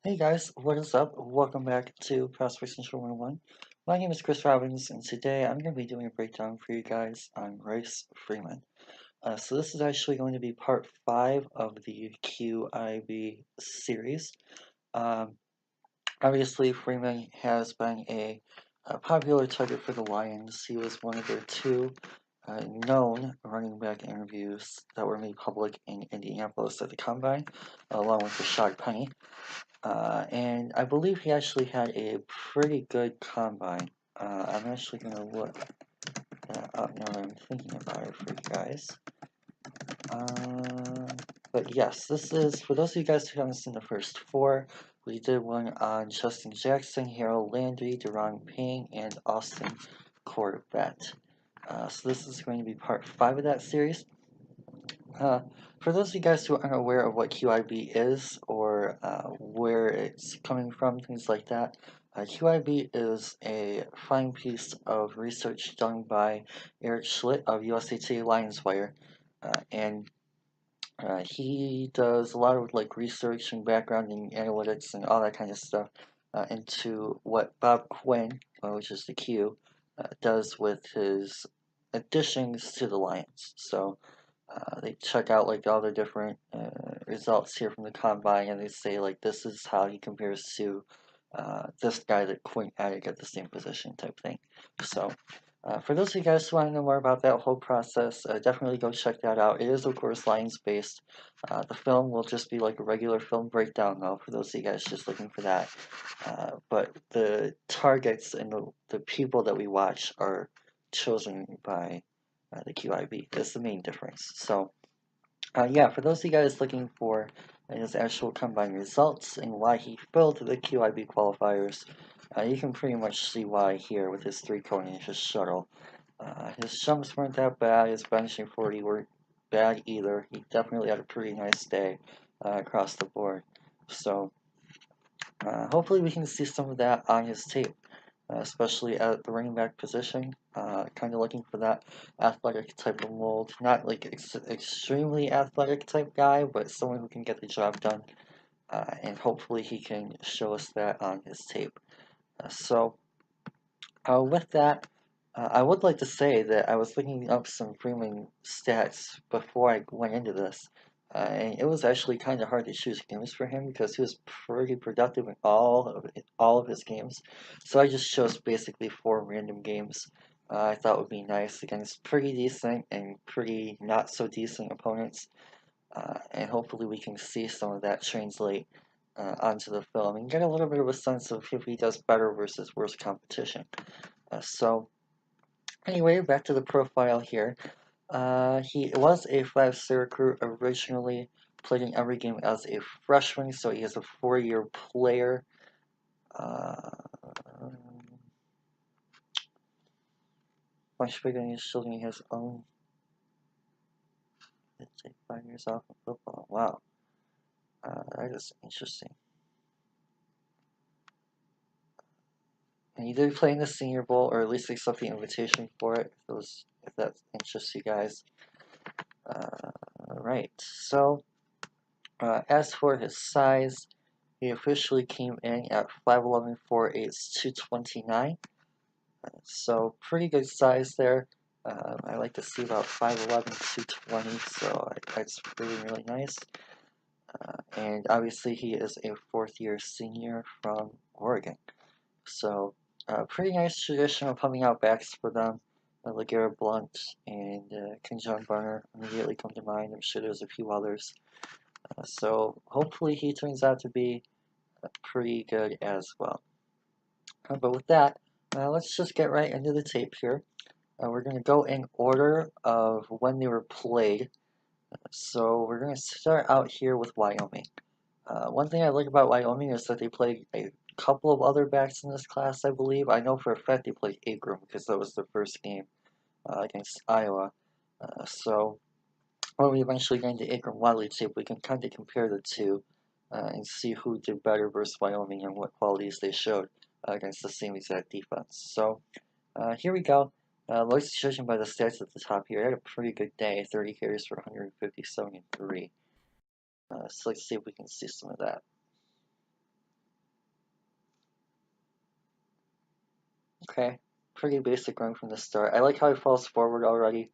Hey guys, what is up? Welcome back to Prospect Central 101. My name is Chris Robbins, and today I'm going to be doing a breakdown for you guys on Royce Freeman. So this is actually going to be part 5 of the QIB series. Um, Obviously, Freeman has been a popular target for the Lions. He was one of their two known running back interviews that were made public in Indianapolis at the Combine, along with Rashad Penny. And I believe he actually had a pretty good combine. I'm actually going to look that up now that I'm thinking about it for you guys. But yes, this is, for those of you guys who haven't seen the first four, we did one on Justin Jackson, Harold Landry, Deron Payne, and Austin Corbett. So this is going to be part 5 of that series. For those of you guys who aren't aware of what QIB is or where it's coming from, things like that, QIB is a fine piece of research done by Erik Schlitt of USA Today Lions Wire, and he does a lot of like research and background and analytics and all that kind of stuff into what Bob Quinn, which is the Q, does with his additions to the Lions. So they check out like all the different results here from the combine, and they say like this is how he compares to this guy that Quinn added at the same position type thing. So for those of you guys who want to know more about that whole process, definitely go check that out. It is of course Lions based. The film will just be like a regular film breakdown though, for those of you guys just looking for that. But the targets and the people that we watch are chosen by the QIB. That's the main difference. So, yeah, for those of you guys looking for his actual combine results and why he failed the QIB qualifiers, you can pretty much see why here with his 3-cone and his shuttle. His jumps weren't that bad, his benching 40 weren't bad either. He definitely had a pretty nice day across the board. So, hopefully we can see some of that on his tape. Especially at the running back position. Kind of looking for that athletic type of mold. Not like extremely athletic type guy, but someone who can get the job done. And hopefully he can show us that on his tape. With that, I would like to say that I was looking up some Freeman stats before I went into this. And it was actually kind of hard to choose games for him because he was pretty productive in all of his games. So I just chose basically 4 random games I thought would be nice against pretty decent and pretty not so decent opponents. And hopefully we can see some of that translate onto the film and get a little bit of a sense of if he does better versus worse competition. So anyway, back to the profile here. He was a 5-star recruit originally, played in every game as a freshman, so he is a 4-year player. Much bigger than his children, he has own. It's like 5 years off of football. Wow, that is interesting. And he did play in the Senior Bowl, or at least accept the invitation for it. If that interests you guys. Right. So, as for his size, he officially came in at 5'11", 4'8", 229. So pretty good size there. I like to see about 5'11", 220, so that's really nice. And obviously he is a 4th-year senior from Oregon. So pretty nice tradition of coming out backs for them. LeGarrette Blount and Kenjon Barner immediately come to mind. I'm sure there's a few others. So hopefully he turns out to be pretty good as well. But with that, let's just get right into the tape here. We're going to go in order of when they were played. So we're going to start out here with Wyoming. One thing I like about Wyoming is that they played a couple of other backs in this class, I believe. I know for a fact they played Abram because that was the first game against Iowa. So when we eventually get into Akram Wadley tape, we can kind of compare the two and see who did better versus Wyoming and what qualities they showed against the same exact defense. So here we go. Loyce, judging by the stats at the top here, had a pretty good day. 30 carries for 157 and 3. So let's see if we can see some of that. Okay, pretty basic run from the start. I like how he falls forward already.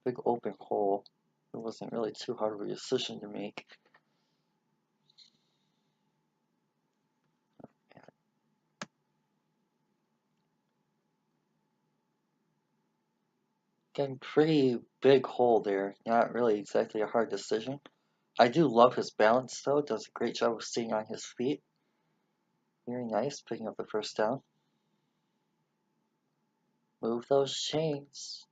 Big open hole. It wasn't really too hard of a decision to make. Again, pretty big hole there. Not really exactly a hard decision. I do love his balance though. Does a great job of staying on his feet. Very nice, picking up the first down. Move those chains.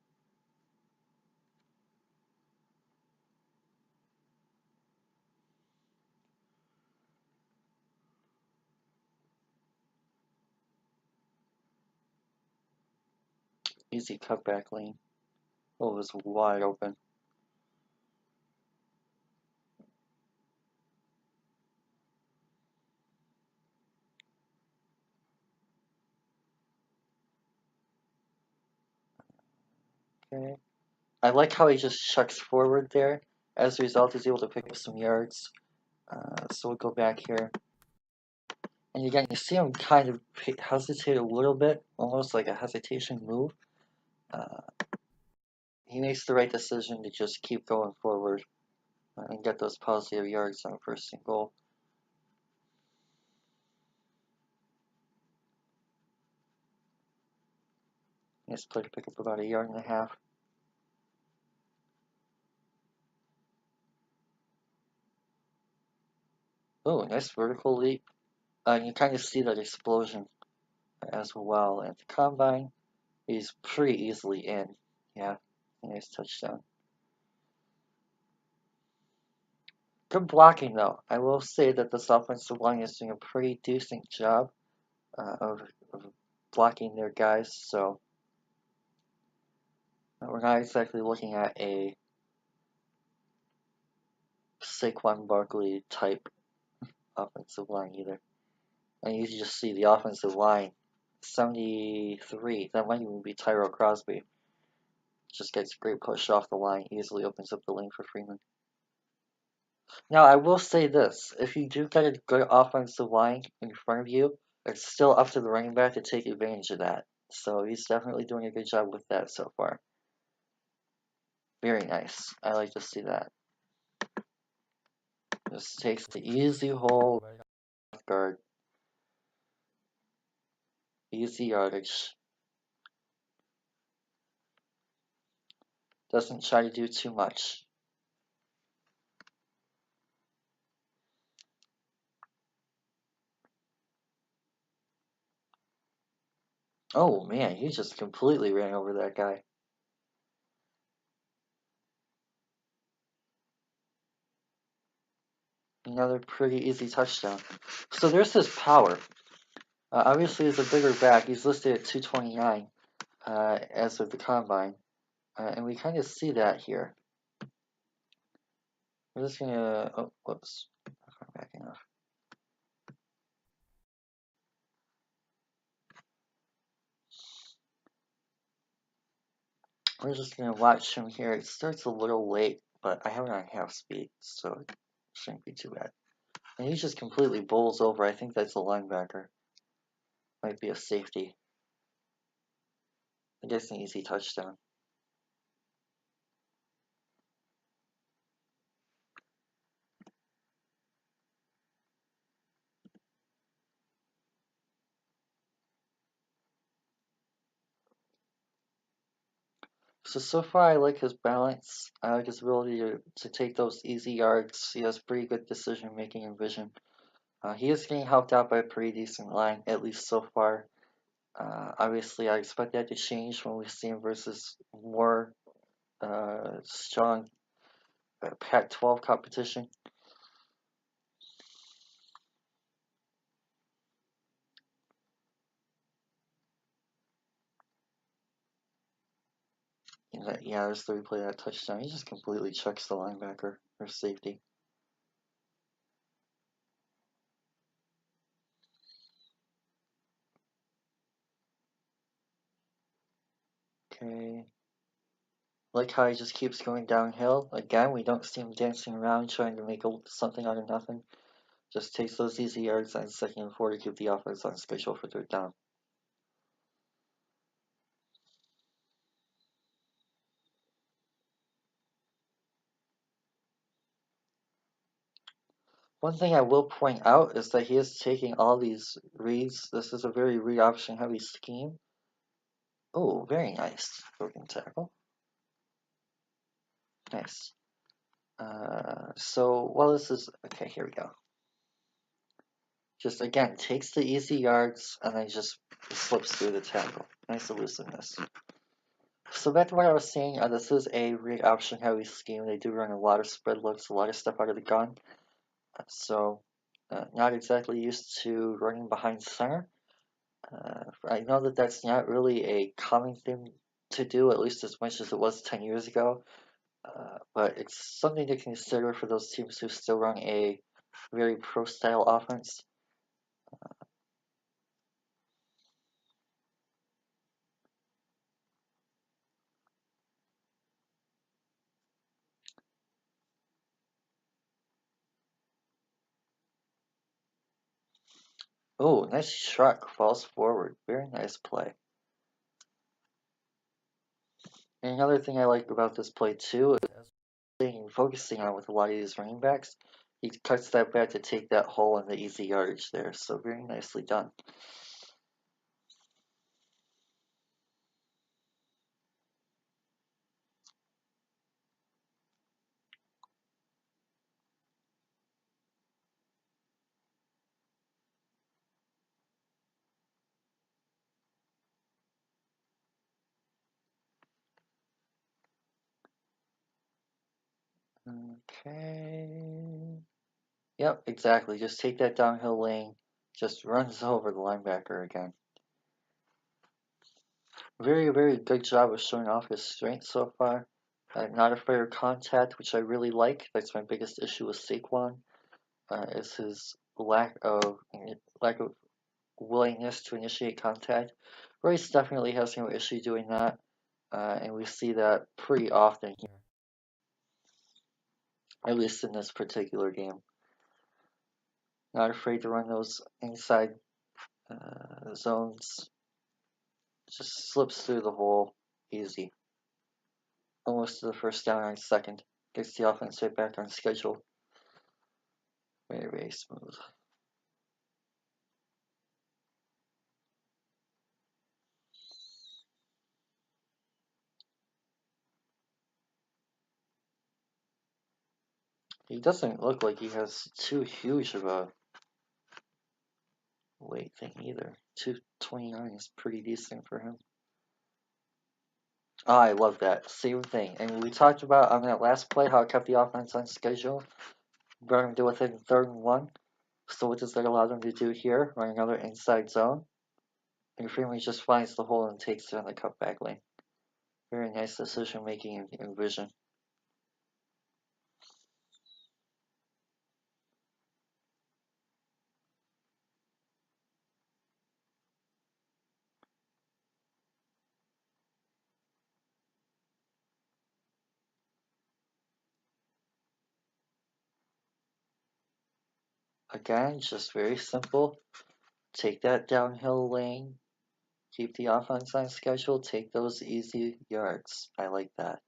Easy cutback lane. Oh, it was wide open. Okay. I like how he just chucks forward there. As a result, he's able to pick up some yards. So we'll go back here. And again, you see him kind of hesitate a little bit, almost like a hesitation move. He makes the right decision to just keep going forward and get those positive yards on first and goal. Nice play to pick up about 1.5 yards. Oh, nice vertical leap. You kind of see that explosion as well. At the combine, he's pretty easily in. Yeah, nice touchdown. Good blocking, though. I will say that this offensive line is doing a pretty decent job of blocking their guys, so we're not exactly looking at a Saquon Barkley type offensive line either. And you just see the offensive line, 73, that might even be Tyrell Crosby. Just gets a great push off the line, easily opens up the lane for Freeman. Now, I will say this, if you do get a good offensive line in front of you, it's still up to the running back to take advantage of that. So he's definitely doing a good job with that so far. Very nice. I like to see that. Just takes the easy hole left guard. Easy yardage. Doesn't try to do too much. Oh man, he just completely ran over that guy. Another pretty easy touchdown. So there's his power. Obviously, he's a bigger back. He's listed at 229 as of the combine. And we kind of see that here. We're just gonna, oh, whoops, I'm backing off. We're just gonna watch him here. It starts a little late, but I have it on half speed, so it shouldn't be too bad. And he just completely bowls over. I think that's a linebacker. Might be a safety. I guess an easy touchdown. So far I like his balance. I like his ability to take those easy yards. He has pretty good decision making and vision. He is getting helped out by a pretty decent line, at least so far. Obviously, I expect that to change when we see him versus more strong Pac-12 competition. Yeah, there's the replay of that touchdown. He just completely chucks the linebacker or safety. Okay. Like how he just keeps going downhill. Again, we don't see him dancing around trying to make something out of nothing. Just takes those easy yards on 2nd and 4 to keep the offense on schedule for 3rd down. One thing I will point out is that he is taking all these reads. This is a very read option heavy scheme. Oh, very nice. Broken tackle. Nice. So while this is okay, here we go. Just again takes the easy yards and then just slips through the tackle. Nice elusiveness. So back to what I was saying, this is a read option heavy scheme. They do run a lot of spread looks, a lot of stuff out of the gun. So not exactly used to running behind center. I know that that's not really a common thing to do, at least as much as it was 10 years ago. But it's something to consider for those teams who still run a very pro-style offense. Oh, nice truck, falls forward. Very nice play. And another thing I like about this play too is focusing on with a lot of these running backs. He cuts that back to take that hole in the easy yardage there. So very nicely done. Okay. Yep, exactly. Just take that downhill lane. Just runs over the linebacker again. Very, very good job of showing off his strength so far. Not afraid of contact, which I really like. That's my biggest issue with Saquon, is his lack of willingness to initiate contact. Royce definitely has no issue doing that, and we see that pretty often here, at least in this particular game. Not afraid to run those inside zones. Just slips through the hole, easy. Almost to the 1st down on 2nd. Gets the offense right back on schedule. Very, very smooth. He doesn't look like he has too huge of a weight thing either. 229 is pretty decent for him. Oh, I love that. Same thing. And we talked about on that last play how it kept the offense on schedule. Brought him to within 3rd and 1. So what does that allow them to do here? Run another inside zone. And Freeman just finds the hole and takes it on the cutback lane. Very nice decision making and vision. Again, just very simple. Take that downhill lane. Keep the offense on schedule. Take those easy yards. I like that.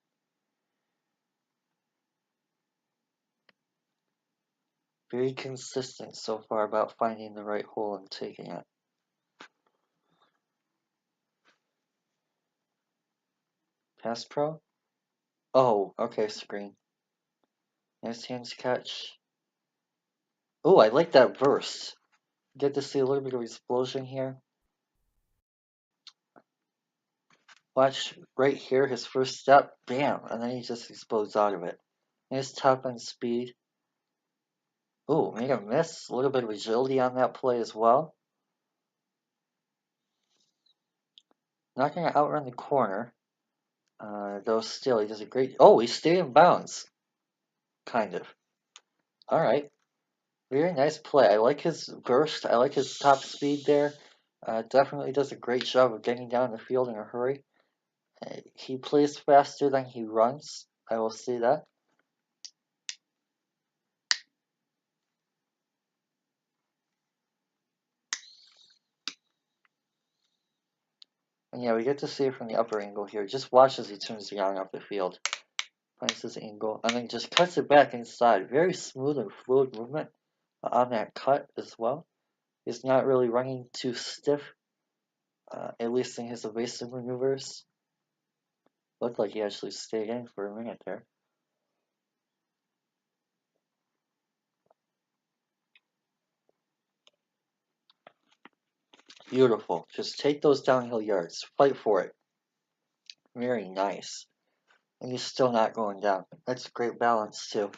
Very consistent so far about finding the right hole and taking it. Pass pro? Oh, okay, screen. Nice hands catch. Oh, I like that burst. Get to see a little bit of explosion here. Watch right here, his first step, bam, and then he just explodes out of it. Nice top end speed. Oh, made a miss. A little bit of agility on that play as well. Not going to outrun the corner. Though still, he does a great... Oh, he stayed in bounds. Kind of. Alright. Very nice play. I like his burst. I like his top speed there. Definitely does a great job of getting down the field in a hurry. He plays faster than he runs. I will say that. And yeah, we get to see it from the upper angle here. Just watch as he turns the yarn off the field. Finds his angle, and then just cuts it back inside. Very smooth and fluid movement on that cut as well. He's not really running too stiff, at least in his evasive maneuvers. Looked like he actually stayed in for a minute there. Beautiful. Just take those downhill yards. Fight for it. Very nice. And he's still not going down. That's great balance too.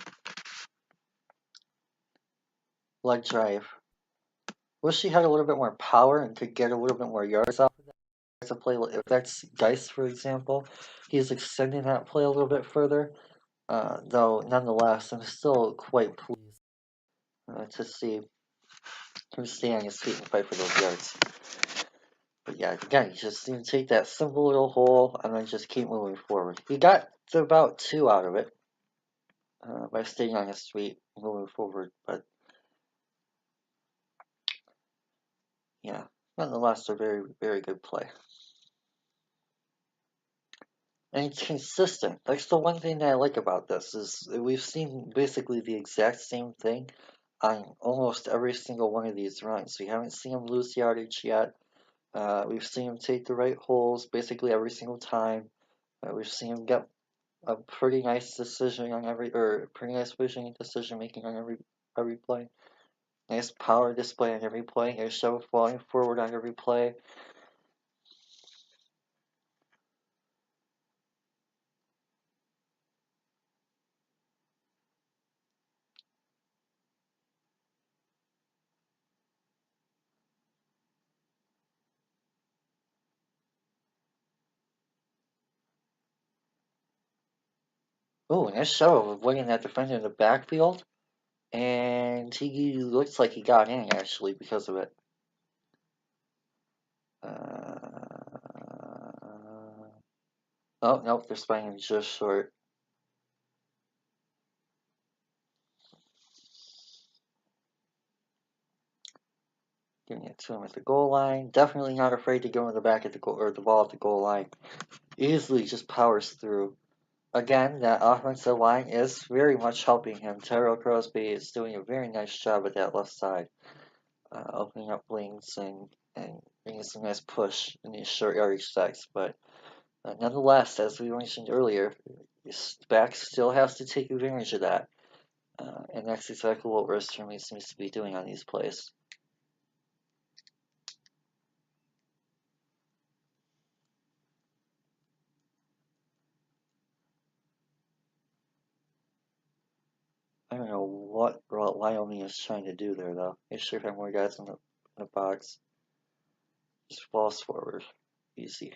Leg drive. Wish he had a little bit more power and could get a little bit more yards off of that. To play, if that's Geist, for example, he's extending that play a little bit further. Though, nonetheless, I'm still quite pleased to see him stay on his feet and fight for those yards. But yeah, again, just take that simple little hole and then just keep moving forward. He got to about 2 out of it by staying on his feet, moving forward. But yeah, nonetheless, a very, very good play. And it's consistent. That's the one thing that I like about this, is we've seen basically the exact same thing on almost every single one of these runs. We haven't seen him lose yardage yet. We've seen him take the right holes basically every single time. We've seen him get a pretty nice decision on pretty nice vision and decision making on every play. Nice power display on every play. Nice show of falling forward on every play. Oh, nice show of avoiding that defender in the backfield. And he looks like he got in actually because of it. Oh, nope, they're spying him just short. Giving it to him at the goal line. Definitely not afraid to go in the back at the goal, or the ball at the goal line. Easily just powers through. Again, that offensive line is very much helping him. Tyrell Crosby is doing a very nice job at that left side, opening up lanes and bringing some nice push in these short yardage stacks. But nonetheless, as we mentioned earlier, his back still has to take advantage of that. And that's exactly what Royce Freeman seems to be doing on these plays. I don't know what Wyoming is trying to do there, though. They sure have more guys in the box. Just falls forward. Easy.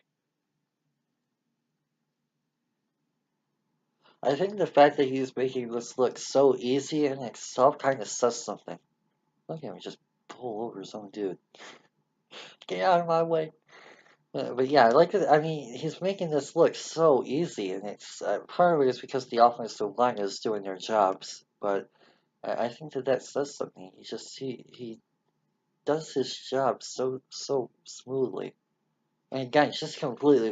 I think the fact that he's making this look so easy in itself kind of says something. Look at him just pull over his own dude. Get out of my way. But yeah, I like it. I mean, he's making this look so easy, and it's part of it is because the offensive line is doing their jobs. But I think that says something. He does his job so smoothly. And again, just completely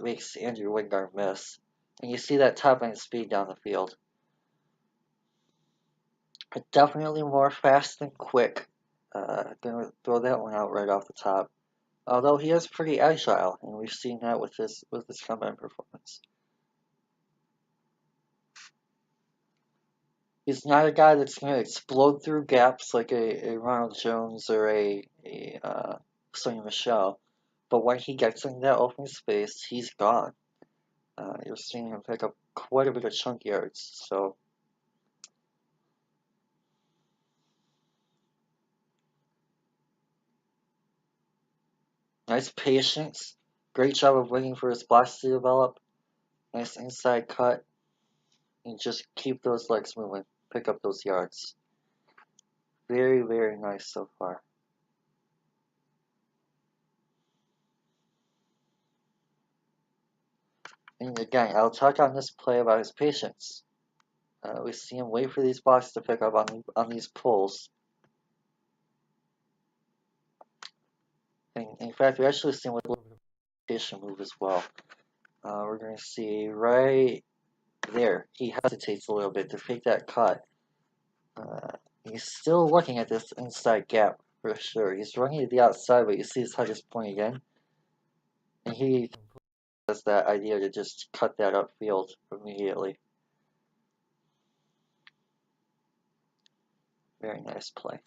makes Andrew Wingard miss. And you see that top end speed down the field. But definitely more fast than quick. Gonna throw that one out right off the top. Although he is pretty agile, and we've seen that with his combine performance. He's not a guy that's going to explode through gaps like a Ronald Jones or a Sonny Michel, but when he gets in that open space, he's gone. You're seeing him pick up quite a bit of chunk yards, so nice patience. Great job of waiting for his blocks to develop. Nice inside cut. And just keep those legs moving. Pick up those yards. Very, very nice so far. And again, I'll talk on this play about his patience. We see him wait for these blocks to pick up on these pulls. And in fact, we actually see him with a little bit of hesitation move as well. We're going to see right there, he hesitates a little bit to fake that cut. He's still looking at this inside gap for sure. He's running to the outside, but you see his head is pointing again. And he has that idea to just cut that upfield immediately. Very nice play.